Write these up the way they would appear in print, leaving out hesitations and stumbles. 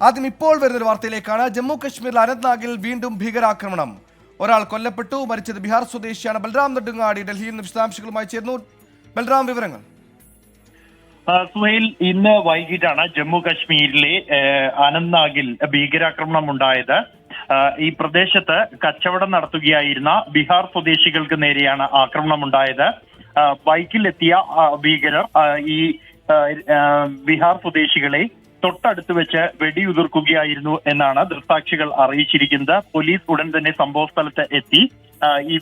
ആദ്യം ഇപ്പോൾ വരുന്നൊരു വാർത്തയിലേക്കാണ്. ജമ്മു കശ്മീരിൽ അനന്ത്നാഗിൽ വീണ്ടും ഭീകരാക്രമണം. ഒരാൾ കൊല്ലപ്പെട്ടു. മരിച്ചത് ബീഹാർ സ്വദേശിയാണ്. ബൽറാം നെടുങ്ങാടി ഡൽഹിയിൽ നിന്ന് വിശദാംശങ്ങളുമായി ചേർന്നു. ബൽറാം, വിവരങ്ങൾ. സുഹൈൽ, ഇന്ന് വൈകിട്ടാണ് ജമ്മു കശ്മീരിലെ അനന്ത്നാഗിൽ ഭീകരാക്രമണം ഉണ്ടായത്. ഈ പ്രദേശത്ത് കച്ചവടം നടത്തുകയായിരുന്ന ബീഹാർ സ്വദേശികൾക്ക് നേരെയാണ് ആക്രമണം ഉണ്ടായത്. ബൈക്കിലെത്തിയ ഭീകരർ ഈ ബീഹാർ സ്വദേശികളെ തൊട്ടടുത്ത് വെച്ച് വെടിയുതിർക്കുകയായിരുന്നു എന്നാണ് ദൃക്സാക്ഷികൾ അറിയിച്ചിരിക്കുന്നത്. പോലീസ് ഉടൻ തന്നെ സംഭവ സ്ഥലത്ത് എത്തി. ഈ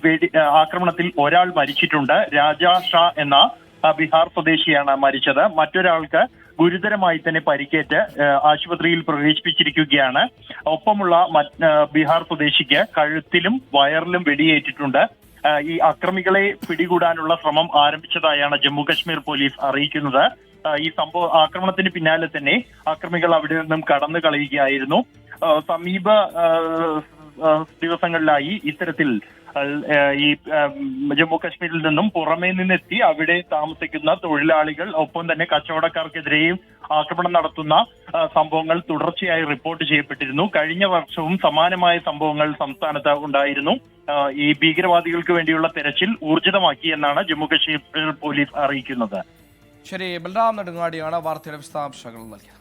ആക്രമണത്തിൽ ഒരാൾ മരിച്ചിട്ടുണ്ട്. രാജാ ഷാ എന്ന ബീഹാർ സ്വദേശിയാണ് മരിച്ചത്. മറ്റൊരാൾക്ക് ഗുരുതരമായി തന്നെ പരിക്കേറ്റ് ആശുപത്രിയിൽ പ്രവേശിപ്പിച്ചിരിക്കുകയാണ്. ഒപ്പമുള്ള ബീഹാർ സ്വദേശിക്ക് കഴുത്തിലും വയറിലും വെടിയേറ്റിട്ടുണ്ട്. ഈ അക്രമികളെ പിടികൂടാനുള്ള ശ്രമം ആരംഭിച്ചതായാണ് ജമ്മു കശ്മീർ പോലീസ് അറിയിക്കുന്നത്. ഈ ആക്രമണത്തിന് പിന്നാലെ തന്നെ അക്രമികൾ അവിടെ നിന്നും കടന്നു കളയുകയായിരുന്നു. സമീപ ദിവസങ്ങളിലായി ഇത്തരത്തിൽ ഈ ജമ്മു കശ്മീരിൽ നിന്നും പുറമേ നിന്നെത്തി അവിടെ താമസിക്കുന്ന തൊഴിലാളികൾ ഒപ്പം തന്നെ കച്ചവടക്കാർക്കെതിരെയും ആക്രമണം നടത്തുന്ന സംഭവങ്ങൾ തുടർച്ചയായി റിപ്പോർട്ട് ചെയ്യപ്പെട്ടിരുന്നു. കഴിഞ്ഞ വർഷവും സമാനമായ സംഭവങ്ങൾ സംസ്ഥാനത്ത് ഉണ്ടായിരുന്നു. ഈ ഭീകരവാദികൾക്ക് വേണ്ടിയുള്ള തെരച്ചിൽ ഊർജിതമാക്കി എന്നാണ് ജമ്മു കശ്മീർ പോലീസ് അറിയിക്കുന്നത്. ശരി, ബൽറാം നെടുങ്ങാടിയാണ് വാർത്തയുടെ വിശദാംശങ്ങൾ നൽകിയത്.